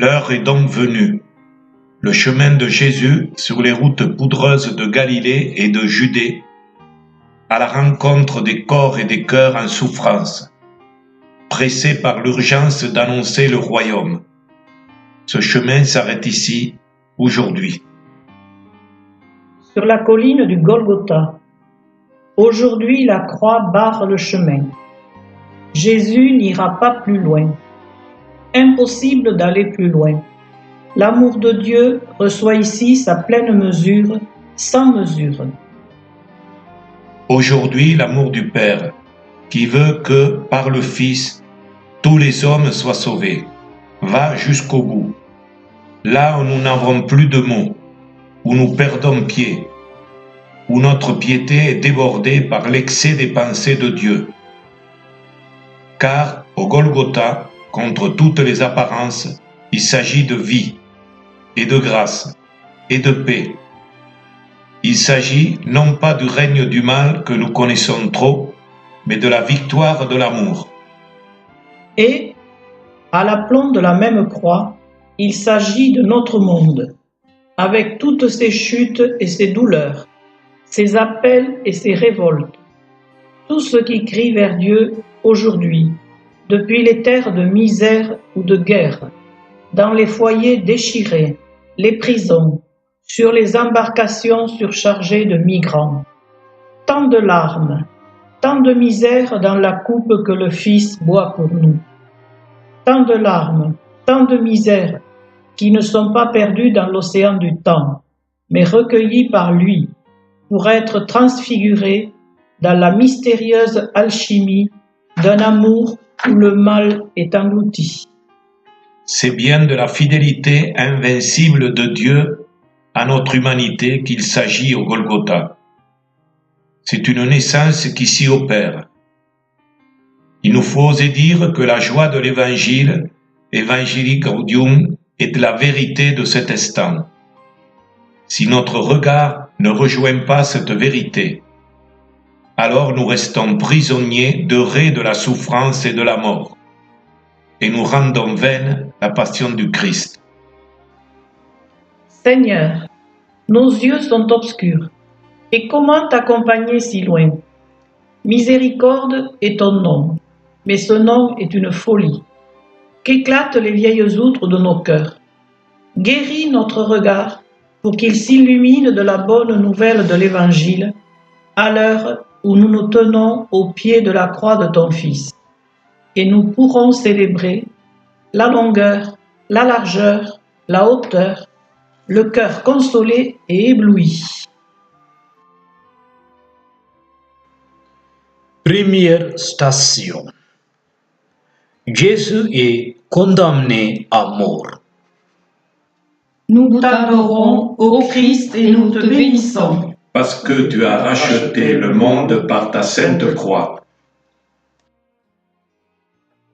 L'heure est donc venue. Le chemin de Jésus sur les routes poudreuses de Galilée et de Judée, à la rencontre des corps et des cœurs en souffrance, pressés par l'urgence d'annoncer le royaume. Ce chemin s'arrête ici, aujourd'hui. Sur la colline du Golgotha, aujourd'hui la croix barre le chemin. Jésus n'ira pas plus loin. Impossible d'aller plus loin. L'amour de Dieu reçoit ici sa pleine mesure, sans mesure. Aujourd'hui, l'amour du Père, qui veut que, par le Fils, tous les hommes soient sauvés, va jusqu'au bout. Là où nous n'avons plus de mots, où nous perdons pied, où notre piété est débordée par l'excès des pensées de Dieu. Car, au Golgotha, contre toutes les apparences, il s'agit de vie, et de grâce, et de paix. Il s'agit non pas du règne du mal que nous connaissons trop, mais de la victoire de l'amour. Et, à l'aplomb de la même croix, il s'agit de notre monde, avec toutes ses chutes et ses douleurs, ses appels et ses révoltes, tout ce qui crie vers Dieu aujourd'hui, depuis les terres de misère ou de guerre, dans les foyers déchirés, les prisons, sur les embarcations surchargées de migrants. Tant de larmes, tant de misère dans la coupe que le Fils boit pour nous. Tant de larmes, tant de misère qui ne sont pas perdues dans l'océan du temps, mais recueillies par lui pour être transfigurées dans la mystérieuse alchimie d'un amour où le mal est englouti. C'est bien de la fidélité invincible de Dieu à notre humanité qu'il s'agit au Golgotha. C'est une naissance qui s'y opère. Il nous faut oser dire que la joie de l'Évangile, Evangelii Gaudium, est la vérité de cet instant. Si notre regard ne rejoint pas cette vérité, alors nous restons prisonniers de raies de la souffrance et de la mort, et nous rendons vaine la passion du Christ. Seigneur, nos yeux sont obscurs, et comment t'accompagner si loin? Miséricorde est ton nom, mais ce nom est une folie. Qu'éclatent les vieilles outres de nos cœurs. Guéris notre regard pour qu'il s'illumine de la bonne nouvelle de l'Évangile, à l'heure où nous nous tenons au pied de la croix de ton Fils. Et nous pourrons célébrer la longueur, la largeur, la hauteur, le cœur consolé et ébloui. Première station. Jésus est condamné à mort. Nous t'adorons, ô Christ, et nous te bénissons. Parce que tu as racheté le monde par ta sainte croix.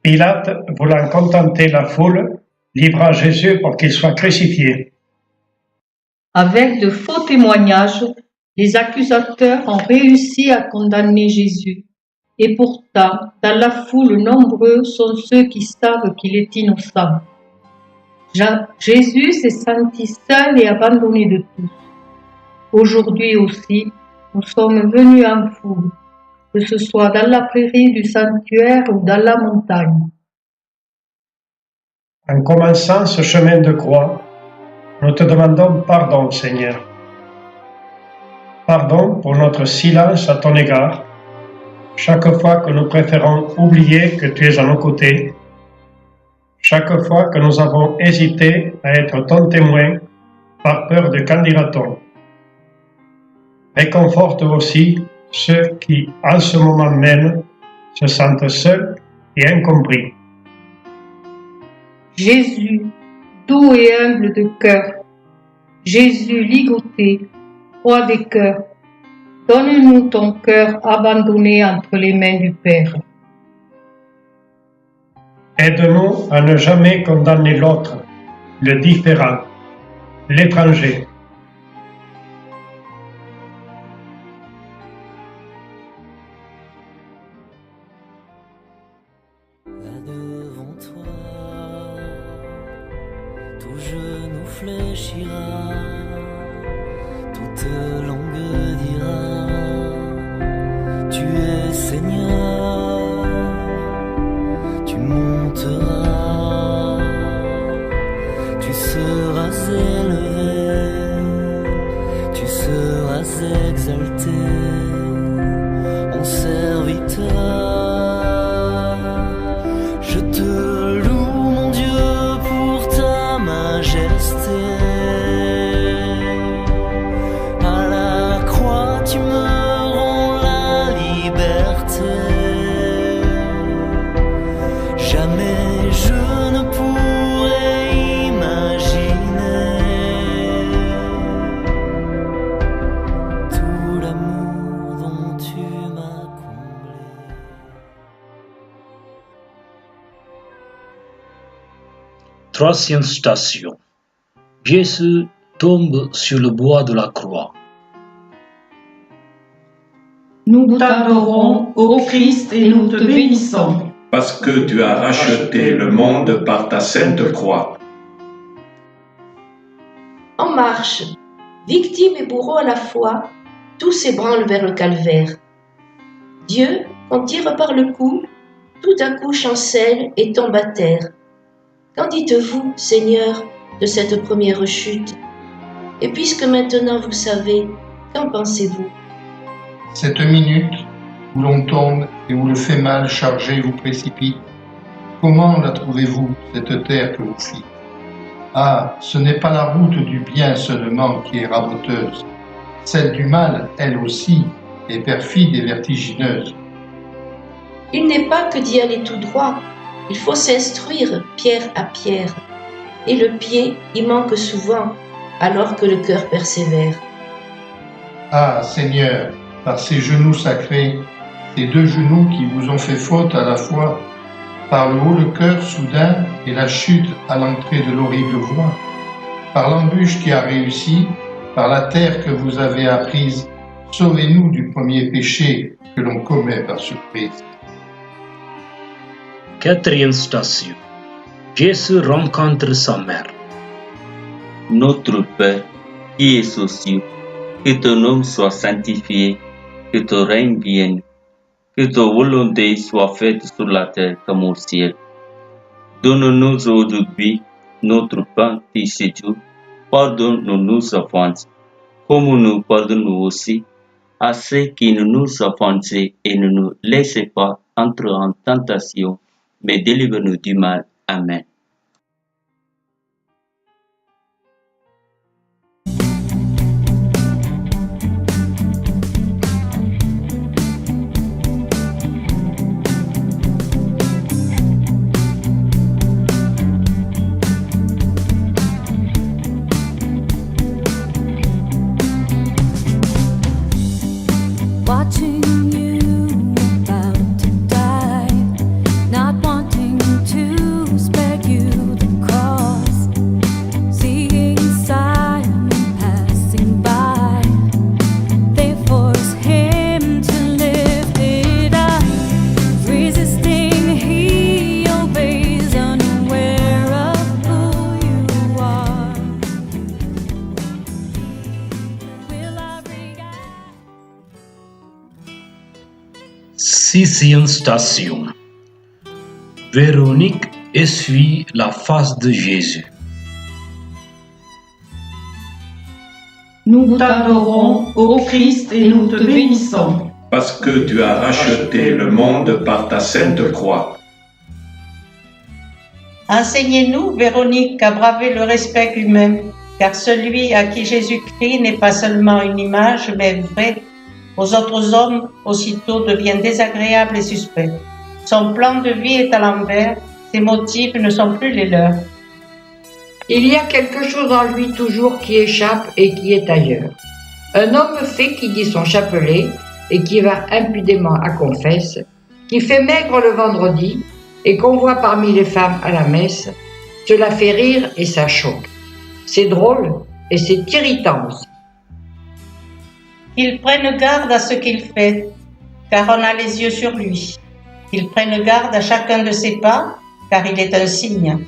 Pilate, voulant contenter la foule, livra Jésus pour qu'il soit crucifié. Avec de faux témoignages, les accusateurs ont réussi à condamner Jésus. Et pourtant, dans la foule, nombreux sont ceux qui savent qu'il est innocent. Jésus s'est senti seul et abandonné de tous. Aujourd'hui aussi, nous sommes venus en foule, que ce soit dans la prairie du sanctuaire ou dans la montagne. En commençant ce chemin de croix, nous te demandons pardon, Seigneur. Pardon pour notre silence à ton égard, chaque fois que nous préférons oublier que tu es à nos côtés, chaque fois que nous avons hésité à être ton témoin par peur de qu'en dira-t-on. Réconforte aussi ceux qui, en ce moment même, se sentent seuls et incompris. Jésus, doux et humble de cœur, Jésus ligoté, roi des cœurs, donne-nous ton cœur abandonné entre les mains du Père. Aide-nous à ne jamais condamner l'autre, le différent, l'étranger. Là devant toi, chantira, toute langue dira, tu es Seigneur, tu monteras, tu seras élevé, tu seras exalté, mon serviteur. Je te loue, mon Dieu, pour ta majesté. À la croix, tu me rends la liberté. Jamais je ne pourrais imaginer tout l'amour dont tu m'as comblé. Troisième station. Jésus tombe sur le bois de la croix. Nous t'adorons, ô Christ, et nous te bénissons. Parce que tu as racheté le monde par ta sainte croix. En marche, victime et bourreau à la fois, tous s'ébranlent vers le calvaire. Dieu, qu'on tire par le cou, tout à coup chancelle et tombe à terre. Qu'en dites-vous, Seigneur, de cette première chute? Et puisque maintenant vous savez, qu'en pensez-vous? Cette minute où l'on tombe et où le fait mal chargé vous précipite, comment la trouvez-vous, cette terre que vous fîtes? Ah, ce n'est pas la route du bien seulement qui est raboteuse. Celle du mal, elle aussi, est perfide et vertigineuse. Il n'est pas que d'y aller tout droit, il faut s'instruire pierre à pierre. Et le pied y manque souvent, alors que le cœur persévère. Ah, Seigneur, par ces genoux sacrés, ces deux genoux qui vous ont fait faute à la fois, par le haut le cœur soudain et la chute à l'entrée de l'horrible voie, par l'embûche qui a réussi, par la terre que vous avez apprise, sauvez-nous du premier péché que l'on commet par surprise. Quatrième station. Jésus rencontre sa mère. Notre Père, qui es aux cieux, que ton nom soit sanctifié, que ton règne vienne, que ta volonté soit faite sur la terre comme au ciel. Donne-nous aujourd'hui notre pain de ce jour. Pardonne-nous nos offenses, comme nous pardonnons aussi à ceux qui nous offensent, et ne nous laissez pas entrer en tentation, mais délivre-nous du mal. Amen. Watching you about to die, not wanting to spare you the cross, seeing Simon passing by, they force him to lift it up, resisting he obeys, unaware of who you are. Will I react? Sixième station. Véronique essuie la face de Jésus. Nous t'adorons, ô Christ, et nous te bénissons. Parce que tu as racheté le monde par ta sainte croix. Enseignez-nous, Véronique, à braver le respect humain, car celui à qui Jésus-Christ n'est pas seulement une image, mais vrai, aux autres hommes, aussitôt devient désagréable et suspect. Son plan de vie est à l'envers, ses motifs ne sont plus les leurs. Il y a quelque chose en lui toujours qui échappe et qui est ailleurs. Un homme fait qui dit son chapelet et qui va impudemment à confesse, qui fait maigre le vendredi et qu'on voit parmi les femmes à la messe, cela fait rire et ça choque. C'est drôle et c'est irritant aussi. Qu'il prenne garde à ce qu'il fait, car on a les yeux sur lui. Qu'il prenne garde à chacun de ses pas, car il est un signe.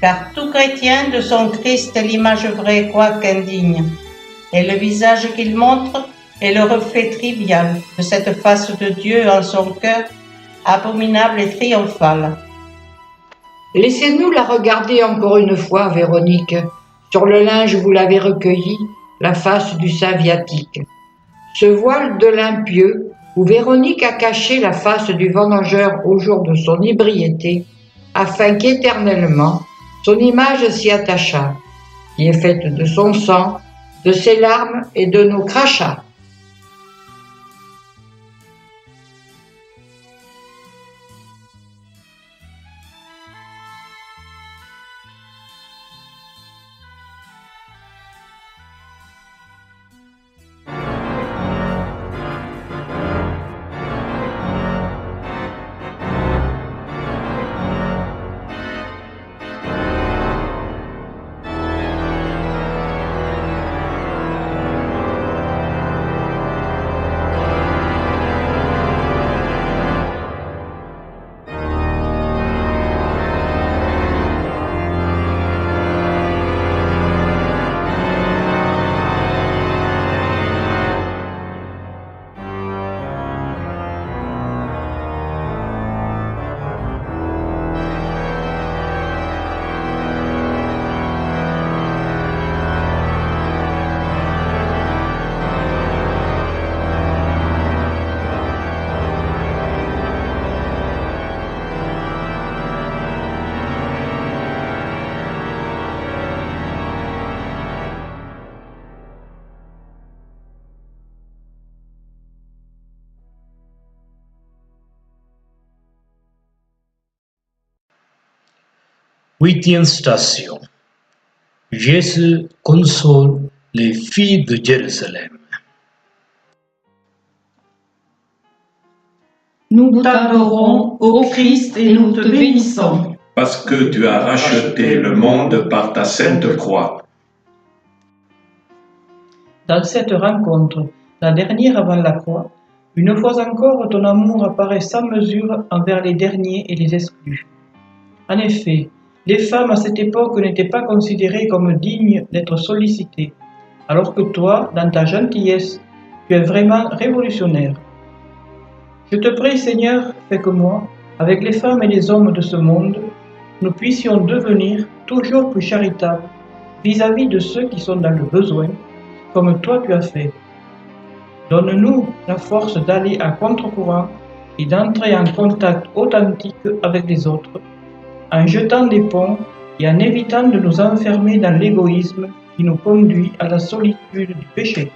car tout chrétien de son Christ est l'image vraie, quoique indigne, et le visage qu'il montre est le reflet trivial de cette face de Dieu en son cœur, abominable et triomphale. Laissez-nous la regarder encore une fois, Véronique. Sur le linge, vous l'avez recueilli, la face du saint viatique. Ce voile de l'impieux, où Véronique a caché la face du vendangeur au jour de son ébriété, afin qu'éternellement son image s'y attachât, qui est faite de son sang, de ses larmes et de nos crachats. Huitième station. Jésus console les filles de Jérusalem. Nous t'adorons, ô Christ, et nous te bénissons. Parce que tu as racheté le monde par ta sainte croix. Dans cette rencontre, la dernière avant la croix, une fois encore ton amour apparaît sans mesure envers les derniers et les exclus. En effet, les femmes à cette époque n'étaient pas considérées comme dignes d'être sollicitées, alors que toi, dans ta gentillesse, tu es vraiment révolutionnaire. Je te prie, Seigneur, fais que moi, avec les femmes et les hommes de ce monde, nous puissions devenir toujours plus charitables vis-à-vis de ceux qui sont dans le besoin, comme toi tu as fait. Donne-nous la force d'aller à contre-courant et d'entrer en contact authentique avec les autres, en jetant des ponts et en évitant de nous enfermer dans l'égoïsme qui nous conduit à la solitude du péché.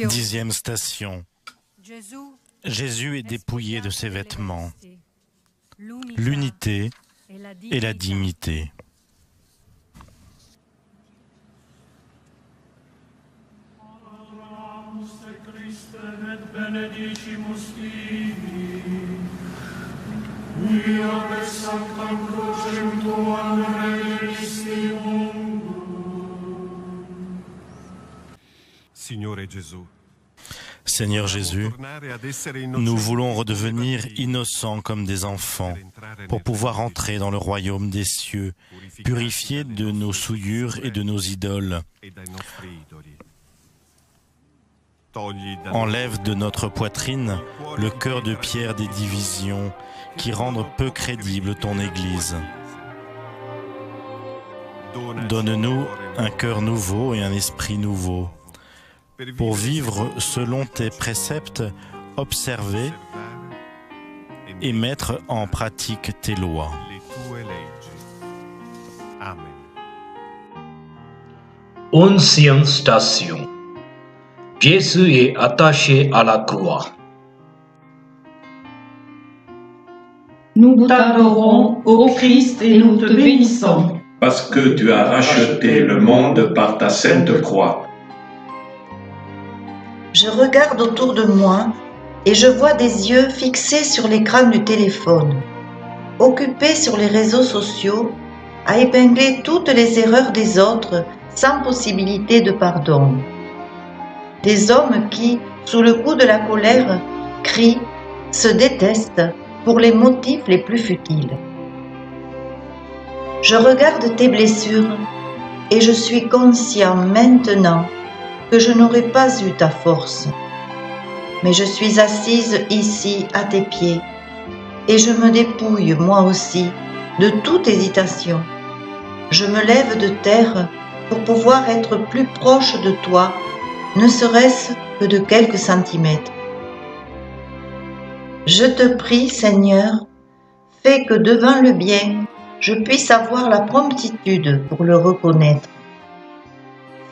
Dixième station. Jésus est dépouillé de ses vêtements. L'unité et la dignité. Christe et benedicimus tibi, quia per sanctam crucem tuam redemistium. Seigneur Jésus, nous voulons redevenir innocents comme des enfants pour pouvoir entrer dans le royaume des cieux, purifiés de nos souillures et de nos idoles. Enlève de notre poitrine le cœur de pierre des divisions qui rendent peu crédible ton Église. Donne-nous un cœur nouveau et un esprit nouveau, pour vivre selon tes préceptes, observer et mettre en pratique tes lois. Onzième station. Jésus est attaché à la croix. Nous t'adorons, ô Christ, et nous te bénissons. Parce que tu as racheté le monde par ta sainte croix. Je regarde autour de moi et je vois des yeux fixés sur l'écran du téléphone, occupés sur les réseaux sociaux, à épingler toutes les erreurs des autres sans possibilité de pardon. Des hommes qui, sous le coup de la colère, crient, se détestent pour les motifs les plus futiles. Je regarde tes blessures et je suis conscient maintenant que je n'aurais pas eu ta force. Mais je suis assise ici à tes pieds et je me dépouille moi aussi de toute hésitation. Je me lève de terre pour pouvoir être plus proche de toi, ne serait-ce que de quelques centimètres. Je te prie, Seigneur, fais que devant le bien, je puisse avoir la promptitude pour le reconnaître.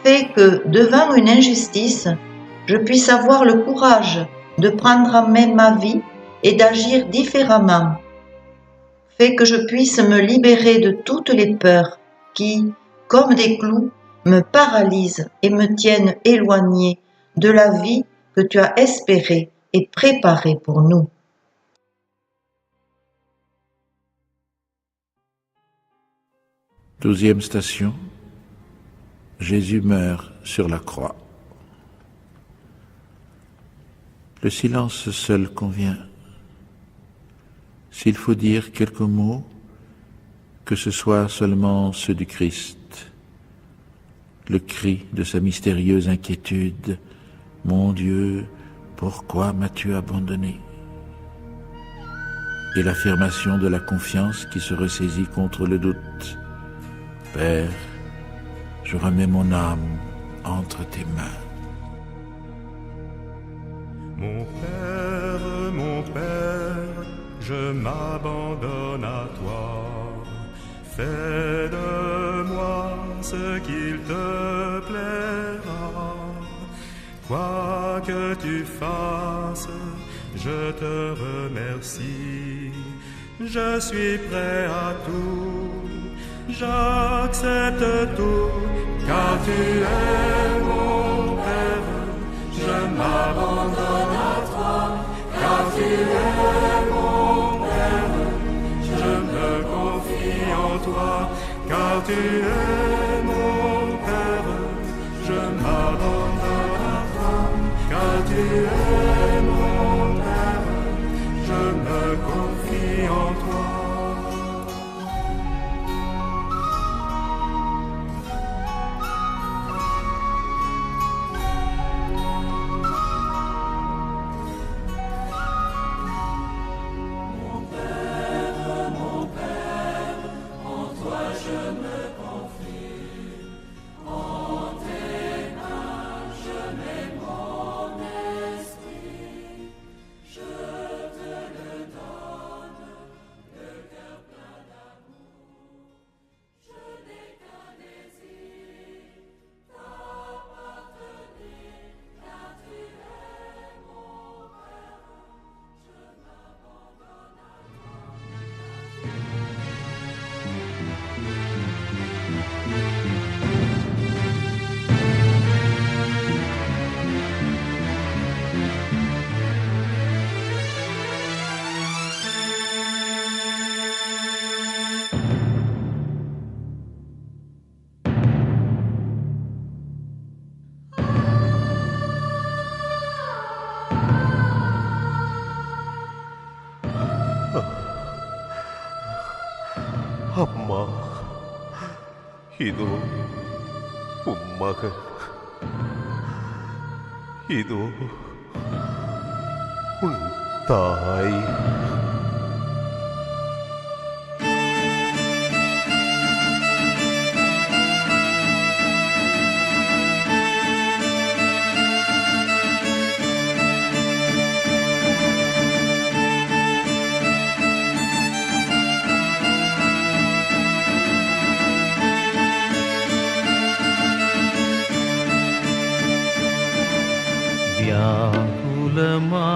Fais que, devant une injustice, je puisse avoir le courage de prendre en main ma vie et d'agir différemment. Fais que je puisse me libérer de toutes les peurs qui, comme des clous, me paralysent et me tiennent éloignée de la vie que tu as espérée et préparée pour nous. Douzième station. Jésus meurt sur la croix. Le silence seul convient. S'il faut dire quelques mots, que ce soit seulement ceux du Christ, le cri de sa mystérieuse inquiétude, « Mon Dieu, pourquoi m'as-tu abandonné ?» et l'affirmation de la confiance qui se ressaisit contre le doute. « Père, je remets mon âme entre tes mains. » Mon Père, je m'abandonne à toi. Fais de moi ce qu'il te plaira. Quoi que tu fasses, je te remercie. Je suis prêt à tout. J'accepte tout, car tu es mon Père. Je m'abandonne à toi, car tu es mon Père. Je me confie en toi, car tu es mon Père. Je m'abandonne à toi, car tu es mon Père. Je me confie en toi. இதோ உம் மகன், இதோ உன் தாய்.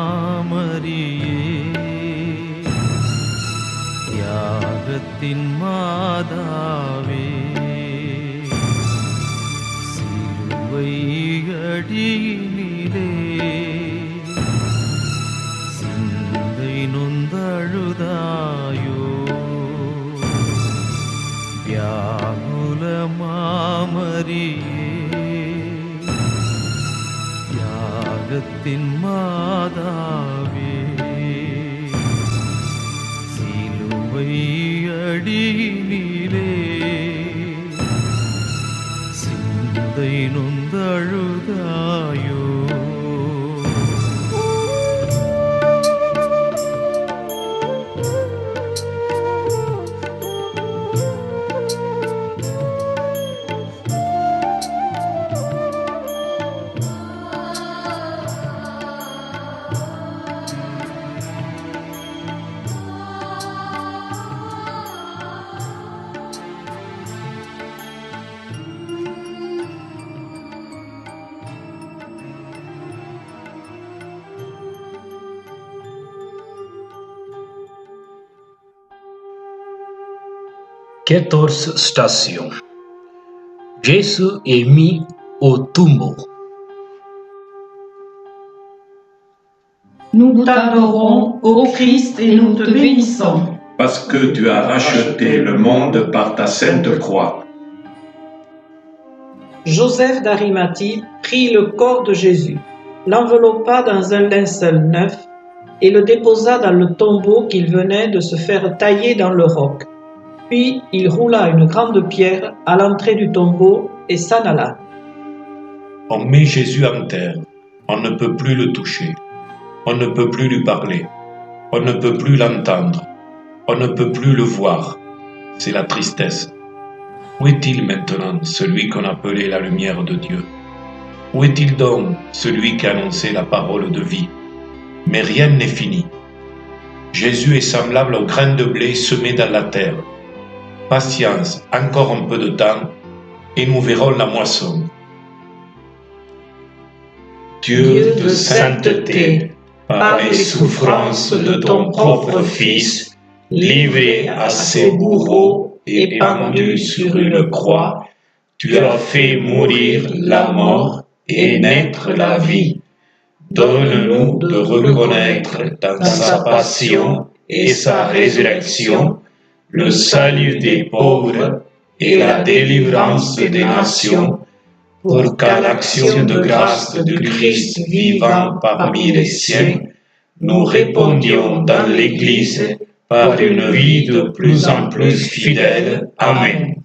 வியாகுலமாமரியே, தியாகத்தின் மாதாவே, சிலுவை அடியினிலே சிந்தை நொந்தழுதாயோ. வியாகுலமாமரியே, தியாகத்தின் மாதாவே, சிலுவை அடியினிலே சிந்தை நொந்தழுதாயோ. Quatorze stations. Jésus est mis au tombeau. Nous t'adorons, ô Christ, et nous te bénissons. Parce que tu as racheté le monde par ta sainte croix. Joseph d'Arimathie prit le corps de Jésus, l'enveloppa dans un linceul neuf et le déposa dans le tombeau qu'il venait de se faire tailler dans le roc. Puis il roula une grande pierre à l'entrée du tombeau et s'en alla. On met Jésus en terre, on ne peut plus le toucher, on ne peut plus lui parler, on ne peut plus l'entendre, on ne peut plus le voir. C'est la tristesse. Où est-il maintenant, celui qu'on appelait la lumière de Dieu? Où est-il donc, celui qui annonçait la parole de vie? Mais rien n'est fini. Jésus est semblable au grain de blé semé dans la terre. Patience, encore un peu de temps, et nous verrons la moisson. Dieu de sainteté, par les souffrances de ton propre Fils, livré à ses bourreaux et pendu sur une croix, tu as fait mourir la mort et naître la vie. Donne-nous de reconnaître dans sa passion et sa résurrection le salut des pauvres et la délivrance des nations, pour qu'à l'action de grâce du Christ vivant parmi les siens, nous répondions dans l'Église par une vie de plus en plus fidèle. Amen.